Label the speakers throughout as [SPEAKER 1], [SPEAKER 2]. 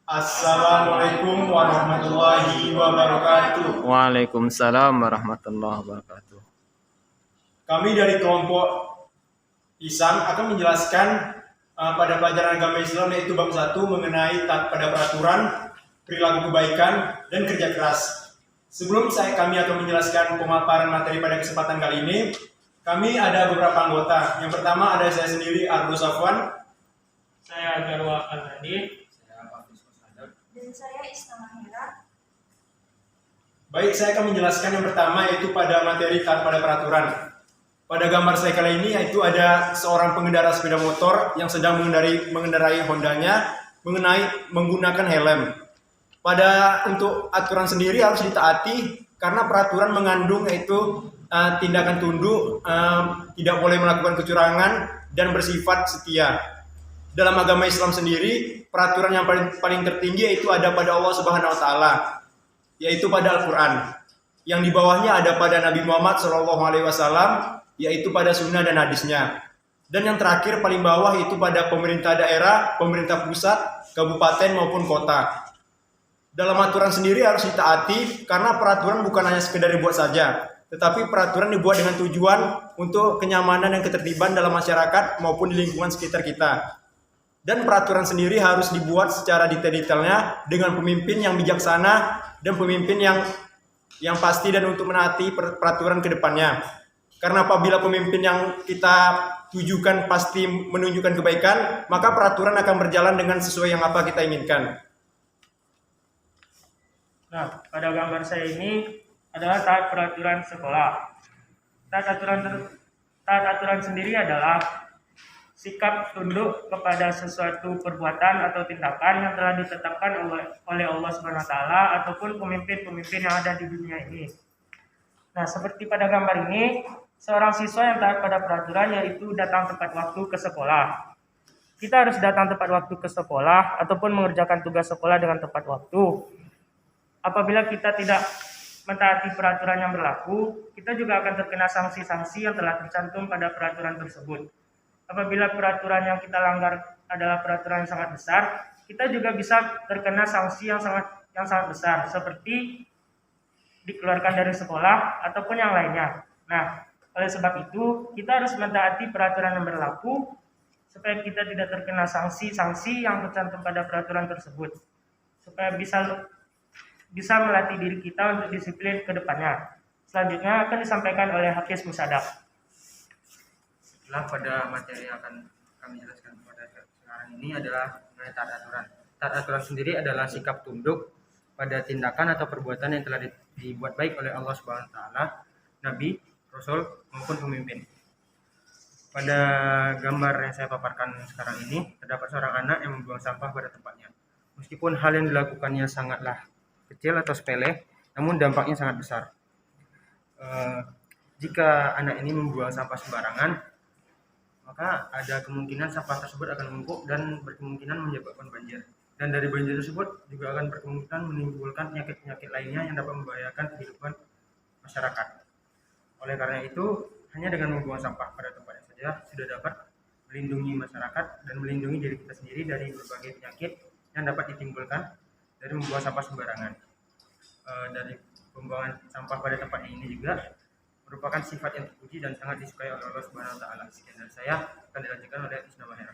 [SPEAKER 1] Assalamualaikum warahmatullahi wabarakatuh.
[SPEAKER 2] Waalaikumsalam warahmatullahi wabarakatuh.
[SPEAKER 1] Kami dari kelompok Isam akan menjelaskan pada pelajaran agama Islam yaitu bab 1 mengenai taat pada peraturan, perilaku kebaikan, dan kerja keras. Sebelum kami akan menjelaskan pemaparan materi pada kesempatan kali ini, kami ada beberapa anggota. Yang pertama ada saya sendiri, Ardo Safwan.
[SPEAKER 3] Saya Garwa Al-Hadi.
[SPEAKER 4] Dan saya Isna Mahira.
[SPEAKER 1] Baik, saya akan menjelaskan yang pertama yaitu pada materi taat pada peraturan. Pada gambar saya kali ini yaitu ada seorang pengendara sepeda motor yang sedang mengendarai Hondanya menggunakan helm. Untuk aturan sendiri harus ditaati karena peraturan mengandung yaitu tindakan tunduk, tidak boleh melakukan kecurangan dan bersifat setia. Dalam agama Islam sendiri, peraturan yang paling tertinggi yaitu ada pada Allah Subhanahu wa taala, yaitu pada Al-Qur'an. Yang di bawahnya ada pada Nabi Muhammad SAW, yaitu pada sunnah dan hadisnya. Dan yang terakhir paling bawah itu pada pemerintah daerah, pemerintah pusat, kabupaten maupun kota. Dalam aturan sendiri harus ditaati karena peraturan bukan hanya sekedar dibuat saja, tetapi peraturan dibuat dengan tujuan untuk kenyamanan dan ketertiban dalam masyarakat maupun di lingkungan sekitar kita. Dan peraturan sendiri harus dibuat secara detail-detailnya dengan pemimpin yang bijaksana dan pemimpin yang pasti dan untuk menaati peraturan ke depannya. Karena apabila pemimpin yang kita tujukan pasti menunjukkan kebaikan, maka peraturan akan berjalan dengan sesuai yang apa kita inginkan.
[SPEAKER 3] Nah, pada gambar saya ini adalah taat peraturan sekolah. Taat aturan sendiri adalah sikap tunduk kepada sesuatu perbuatan atau tindakan yang telah ditetapkan oleh Allah SWT ataupun pemimpin-pemimpin yang ada di dunia ini. Nah, seperti pada gambar ini, seorang siswa yang taat pada peraturan yaitu datang tepat waktu ke sekolah. Kita harus datang tepat waktu ke sekolah ataupun mengerjakan tugas sekolah dengan tepat waktu. Apabila kita tidak mentaati peraturan yang berlaku, kita juga akan terkena sanksi-sanksi yang telah tercantum pada peraturan tersebut. Apabila peraturan yang kita langgar adalah peraturan yang sangat besar, kita juga bisa terkena sanksi yang sangat besar, seperti dikeluarkan dari sekolah ataupun yang lainnya. Nah, oleh sebab itu, kita harus mentaati peraturan yang berlaku supaya kita tidak terkena sanksi-sanksi yang tercantum pada peraturan tersebut, supaya bisa melatih diri kita untuk disiplin ke depannya. Selanjutnya akan disampaikan oleh Hafiz Musadab.
[SPEAKER 5] Setelah pada materi yang akan kami jelaskan pada sekarang ini adalah mengenai taat aturan. Taat aturan sendiri adalah sikap tunduk pada tindakan atau perbuatan yang telah dibuat baik oleh Allah Subhanahu wa taala, Nabi, Rasul maupun pemimpin. Pada gambar yang saya paparkan sekarang ini terdapat seorang anak yang membuang sampah pada tempatnya. Meskipun hal yang dilakukannya sangatlah kecil atau sepele, namun dampaknya sangat besar. Jika anak ini membuang sampah sembarangan, maka ada kemungkinan sampah tersebut akan menumpuk dan berkemungkinan menyebabkan banjir. Dan dari banjir tersebut juga akan berkemungkinan menimbulkan penyakit-penyakit lainnya yang dapat membahayakan kehidupan masyarakat. Oleh karena itu, hanya dengan membuang sampah pada tempatnya saja sudah dapat melindungi masyarakat dan melindungi diri kita sendiri dari berbagai penyakit yang dapat ditimbulkan dari membuang sampah sembarangan. Dari pembuangan sampah pada tempat ini juga merupakan sifat yang terpuji dan sangat disukai oleh Allah Subhanahu wa taala. Sekian dari saya, akan dilanjutkan oleh Isna Mahira.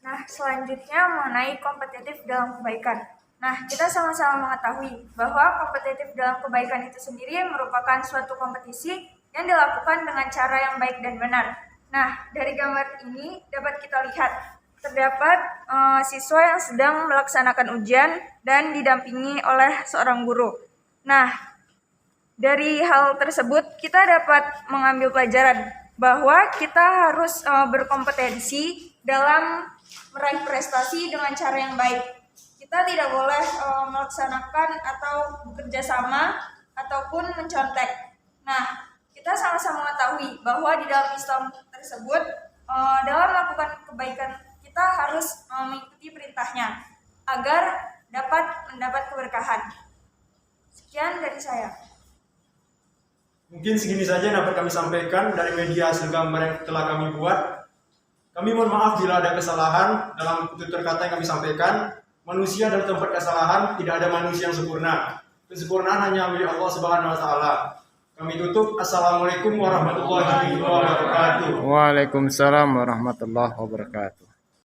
[SPEAKER 4] Nah, selanjutnya mengenai kompetitif dalam kebaikan. Nah, kita sama-sama mengetahui bahwa kompetitif dalam kebaikan itu sendiri merupakan suatu kompetisi yang dilakukan dengan cara yang baik dan benar. Nah, dari gambar ini dapat kita lihat terdapat siswa yang sedang melaksanakan ujian dan didampingi oleh seorang guru. Nah, dari hal tersebut kita dapat mengambil pelajaran bahwa kita harus berkompetensi dalam meraih prestasi dengan cara yang baik. Kita tidak boleh melaksanakan atau bekerja sama ataupun mencontek. Nah, kita sama-sama mengetahui bahwa di dalam Islam tersebut dalam melakukan kebaikan kita harus mengikuti perintahnya agar dapat mendapat keberkahan. Sekian dari saya.
[SPEAKER 1] Mungkin segini saja yang dapat kami sampaikan dari media hasil gambar yang telah kami buat. Kami mohon maaf bila ada kesalahan dalam tutur kata yang kami sampaikan. Manusia adalah tempat kesalahan, tidak ada manusia yang sempurna. Kesempurnaan hanya milik Allah Subhanahu wa taala. Kami tutup. Assalamualaikum warahmatullahi wabarakatuh.
[SPEAKER 2] Waalaikumsalam warahmatullahi wabarakatuh.